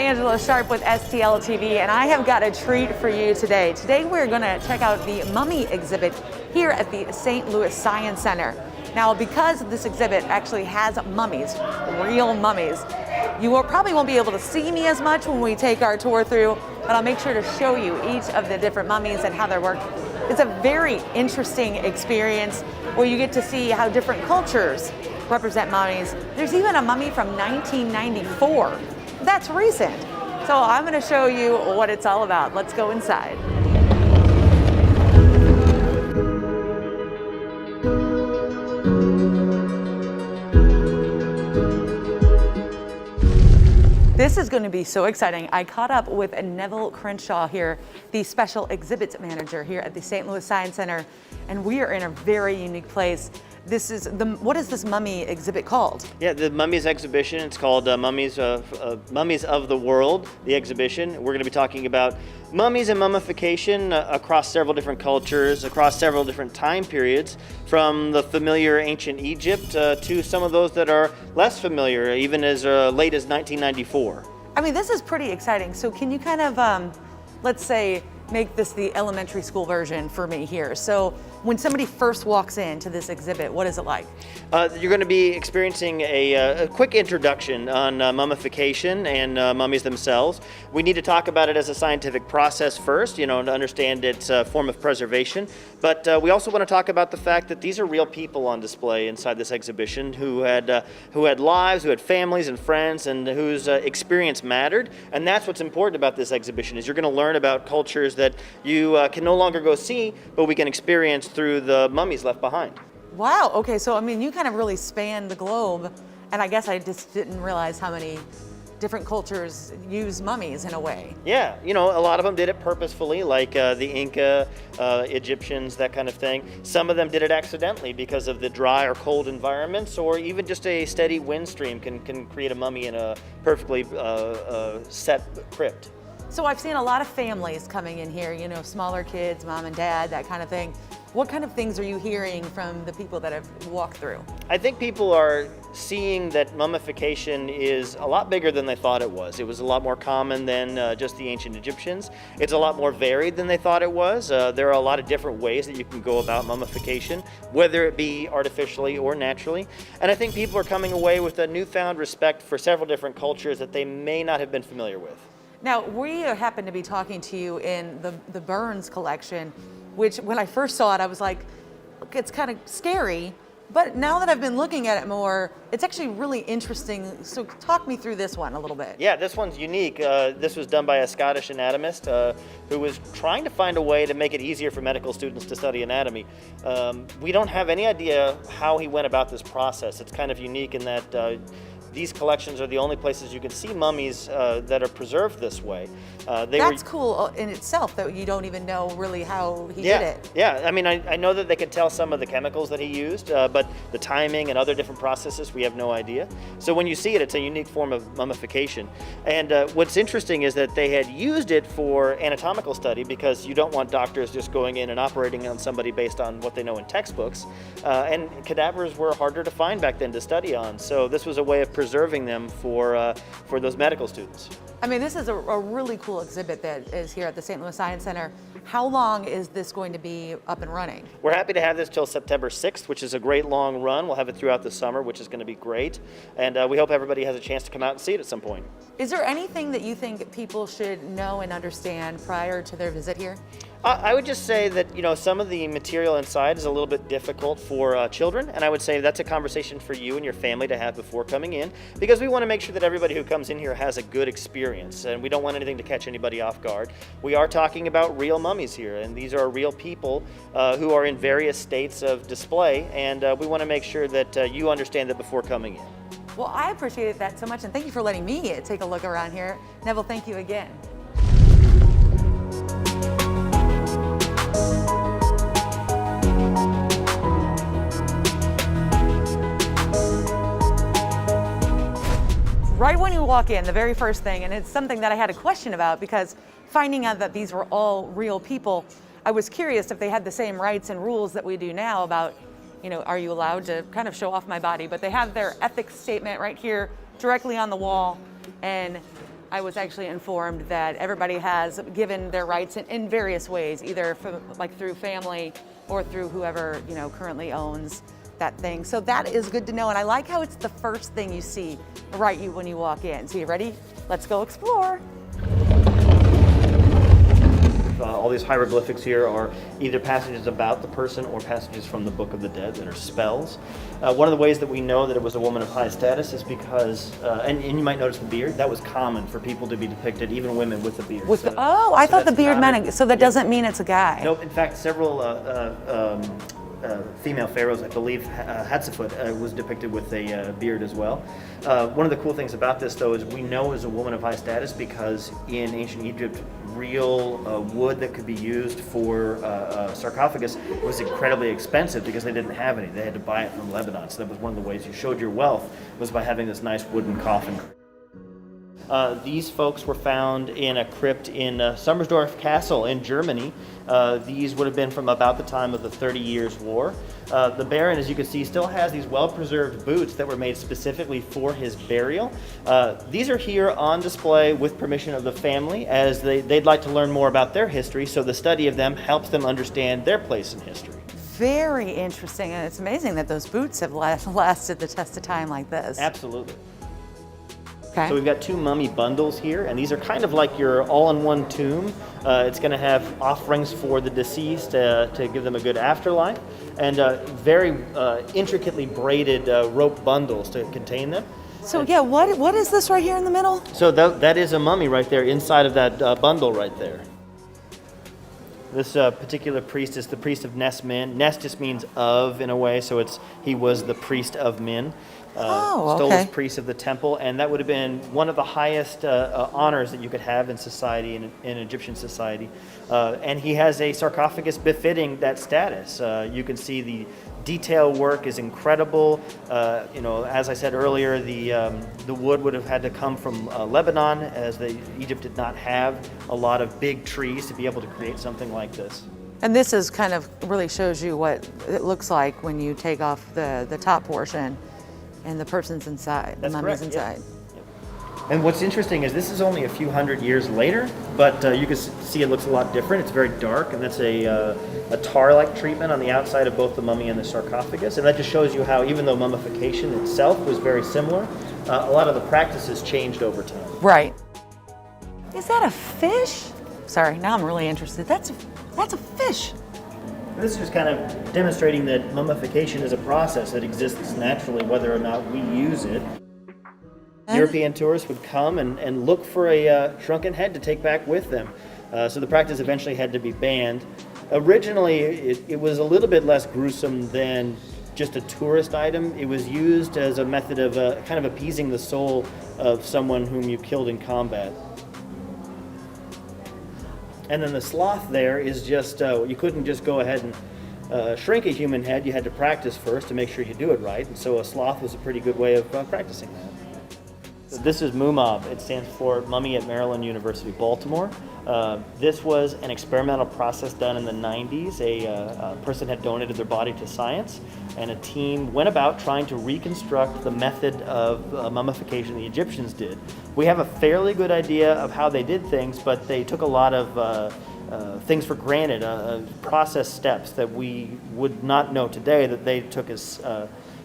Angela Sharp with STL TV, and I have got a treat for you today. Today we're going to check out the Mummy exhibit here at the St. Louis Science Center. Now, because this exhibit actually has mummies, real mummies, probably won't be able to see me as much when we take our tour through, but I'll make sure to show you each of the different mummies and how they work. It's a very interesting experience where you get to see how different cultures represent mummies. There's even a mummy from 1994. That's recent. So I'm going to show you what it's all about. Let's go inside. This is going to be so exciting. I caught up with Neville Crenshaw here, the special exhibits manager here at the St. Louis Science Center, and we are in a very unique place. What is this mummy exhibit called? Yeah, the Mummies exhibition. It's called Mummies of the World, the exhibition. We're going to be talking about mummies and mummification across several different cultures, across several different time periods, from the familiar ancient Egypt to some of those that are less familiar, even as late as 1994. I mean, this is pretty exciting. So can you kind of, let's say, make this the elementary school version for me here? So when somebody first walks into this exhibit, what is it like? You're going to be experiencing a quick introduction on mummification and mummies themselves. We need to talk about it as a scientific process first, to understand its form of preservation. But we also want to talk about the fact that these are real people on display inside this exhibition who had lives, who had families and friends, and whose experience mattered. And that's what's important about this exhibition, is you're going to learn about cultures that you can no longer go see, but we can experience through the mummies left behind. Wow, okay, so I mean, you kind of really span the globe, and I guess I just didn't realize how many different cultures use mummies in a way. Yeah, a lot of them did it purposefully, like the Inca, Egyptians, that kind of thing. Some of them did it accidentally because of the dry or cold environments, or even just a steady wind stream can create a mummy in a perfectly set crypt. So I've seen a lot of families coming in here, smaller kids, mom and dad, that kind of thing. What kind of things are you hearing from the people that have walked through? I think people are seeing that mummification is a lot bigger than they thought it was. It was a lot more common than just the ancient Egyptians. It's a lot more varied than they thought it was. There are a lot of different ways that you can go about mummification, whether it be artificially or naturally. And I think people are coming away with a newfound respect for several different cultures that they may not have been familiar with. Now, we happen to be talking to you in the Burns collection, which when I first saw it, I was like, look, it's kind of scary. But now that I've been looking at it more, it's actually really interesting. So talk me through this one a little bit. Yeah, this one's unique. This was done by a Scottish anatomist who was trying to find a way to make it easier for medical students to study anatomy. We don't have any idea how he went about this process. It's kind of unique in that these collections are the only places you can see mummies that are preserved this way. That's cool in itself, that you don't even know really how he did it. Yeah, I mean, I know that they could tell some of the chemicals that he used, but the timing and other different processes, we have no idea. So when you see it, it's a unique form of mummification. And what's interesting is that they had used it for anatomical study, because you don't want doctors just going in and operating on somebody based on what they know in textbooks. And cadavers were harder to find back then to study on. So this was a way of preserving them for those medical students. I mean, this is a really cool exhibit that is here at the St. Louis Science Center. How long is this going to be up and running? We're happy to have this till September 6th, which is a great long run. We'll have it throughout the summer, which is going to be great. And we hope everybody has a chance to come out and see it at some point. Is there anything that you think people should know and understand prior to their visit here? I would just say that, some of the material inside is a little bit difficult for children, and I would say that's a conversation for you and your family to have before coming in, because we want to make sure that everybody who comes in here has a good experience, and we don't want anything to catch anybody off guard. We are talking about real mummies here, and these are real people who are in various states of display, and we want to make sure that you understand that before coming in. Well, I appreciate that so much, and thank you for letting me take a look around here. Neville, thank you again. Right when you walk in, the very first thing, and it's something that I had a question about, because finding out that these were all real people, I was curious if they had the same rights and rules that we do now about, are you allowed to kind of show off my body? But they have their ethics statement right here directly on the wall. And I was actually informed that everybody has given their rights in various ways, either from, like through family or through whoever currently owns that thing. So that is good to know, and I like how it's the first thing you see when you walk in. So you ready? Let's go explore. All these hieroglyphics here are either passages about the person or passages from the Book of the Dead that are spells. One of the ways that we know that it was a woman of high status is because, and you might notice the beard, that was common for people to be depicted, even women with a beard. I thought the beard meant, so that doesn't mean it's a guy. Nope, in fact, several female pharaohs, I believe Hatshepsut was depicted with a beard as well. One of the cool things about this, though, is we know as a woman of high status because in ancient Egypt, real wood that could be used for sarcophagus was incredibly expensive because they didn't have any. They had to buy it from Lebanon. So that was one of the ways you showed your wealth, was by having this nice wooden coffin. These folks were found in a crypt in Summersdorf Castle in Germany. These would have been from about the time of the 30 Years' War. The Baron, as you can see, still has these well-preserved boots that were made specifically for his burial. These are here on display with permission of the family, as they'd like to learn more about their history, so the study of them helps them understand their place in history. Very interesting, and it's amazing that those boots have lasted the test of time like this. Absolutely. Okay. So we've got 2 mummy bundles here, and these are kind of like your all-in-one tomb. It's going to have offerings for the deceased to give them a good afterlife, and very intricately braided rope bundles to contain them. So yeah, what is this right here in the middle? So that is a mummy right there inside of that bundle right there. This particular priest is the priest of Nes Min. Nes just means of in a way, so he was the priest of Min. Stolus priest of the temple, and that would have been one of the highest honors that you could have in society, in Egyptian society. And he has a sarcophagus befitting that status. You can see the detail work is incredible. As I said earlier, the wood would have had to come from Lebanon, as Egypt did not have a lot of big trees to be able to create something like this. And this is kind of really shows you what it looks like when you take off the top portion and the person's inside, the mummy's inside. Yeah. Yep. And what's interesting is this is only a few hundred years later, but you can see it looks a lot different. It's very dark, and that's a tar-like treatment on the outside of both the mummy and the sarcophagus. And that just shows you how, even though mummification itself was very similar, a lot of the practices changed over time. Right. Is that a fish? Sorry, now I'm really interested. That's a fish. This is just kind of demonstrating that mummification is a process that exists naturally, whether or not we use it. European tourists would come and look for a shrunken head to take back with them. So the practice eventually had to be banned. Originally, it was a little bit less gruesome than just a tourist item. It was used as a method of kind of appeasing the soul of someone whom you killed in combat. And then the sloth there is just, you couldn't just go ahead and shrink a human head. You had to practice first to make sure you do it right. And so a sloth was a pretty good way of practicing that. So this is MUMAB. It stands for Mummy at Maryland University, Baltimore. This was an experimental process done in the 90s. A person had donated their body to science, and a team went about trying to reconstruct the method of mummification the Egyptians did. We have a fairly good idea of how they did things, but they took a lot of things for granted, process steps that we would not know today that they took as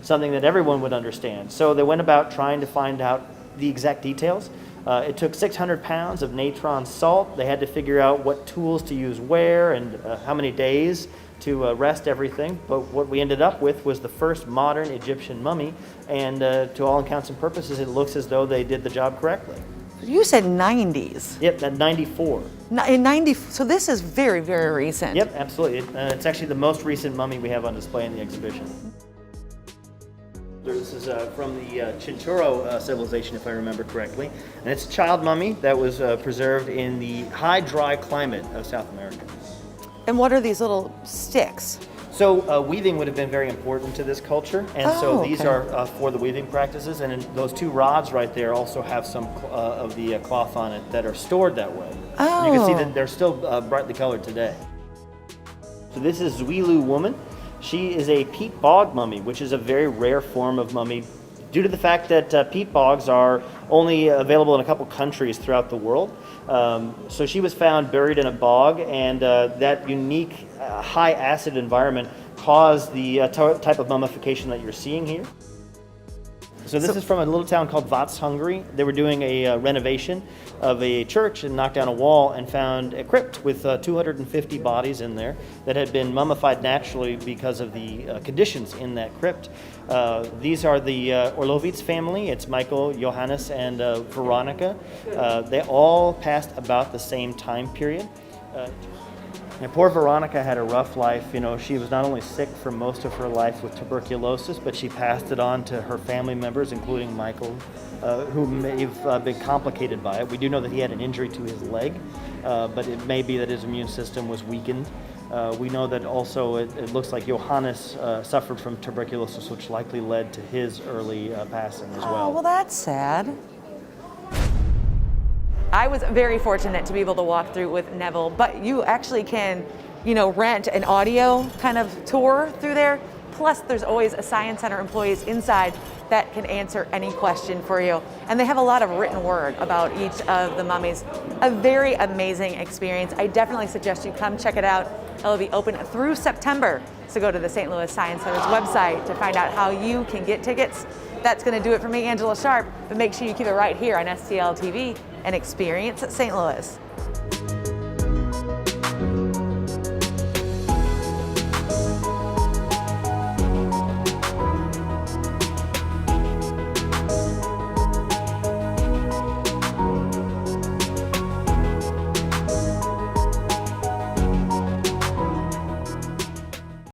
something that everyone would understand. So they went about trying to find out the exact details. It took 600 pounds of natron salt. They had to figure out what tools to use where and how many days to rest everything. But what we ended up with was the first modern Egyptian mummy, and to all intents and purposes, it looks as though they did the job correctly. You said 90s. Yep, that 94. In 90, so this is very, very recent. Yep, absolutely. It's actually the most recent mummy we have on display in the exhibition. This is from the Chinturo civilization, if I remember correctly. And it's a child mummy that was preserved in the high, dry climate of South America. And what are these little sticks? So weaving would have been very important to this culture, and so these are for the weaving practices, and those 2 rods right there also have some of the cloth on it that are stored that way. Oh. And you can see that they're still brightly colored today. So this is Zwilu woman. She is a peat bog mummy, which is a very rare form of mummy due to the fact that peat bogs are only available in a couple countries throughout the world. So she was found buried in a bog, and that unique high acid environment caused the type of mummification that you're seeing here. So this is from a little town called Vats, Hungary. They were doing a renovation of a church and knocked down a wall and found a crypt with 250 bodies in there that had been mummified naturally because of the conditions in that crypt. These are the Orlovitz family. It's Michael, Johannes, and Veronica. They all passed about the same time period. And poor Veronica had a rough life. You know, she was not only sick for most of her life with tuberculosis, but she passed it on to her family members, including Michael, who may have been complicated by it. We do know that he had an injury to his leg, but it may be that his immune system was weakened. We know that also it looks like Johannes suffered from tuberculosis, which likely led to his early passing as well. Oh, well, that's sad. I was very fortunate to be able to walk through with Neville, but you actually can, rent an audio kind of tour through there. Plus, there's always a Science Center employees inside that can answer any question for you. And they have a lot of written word about each of the mummies. A very amazing experience. I definitely suggest you come check it out. It'll be open through September. So go to the St. Louis Science Center's website to find out how you can get tickets. That's going to do it for me, Angela Sharp, but make sure you keep it right here on STL TV and Experience St. Louis.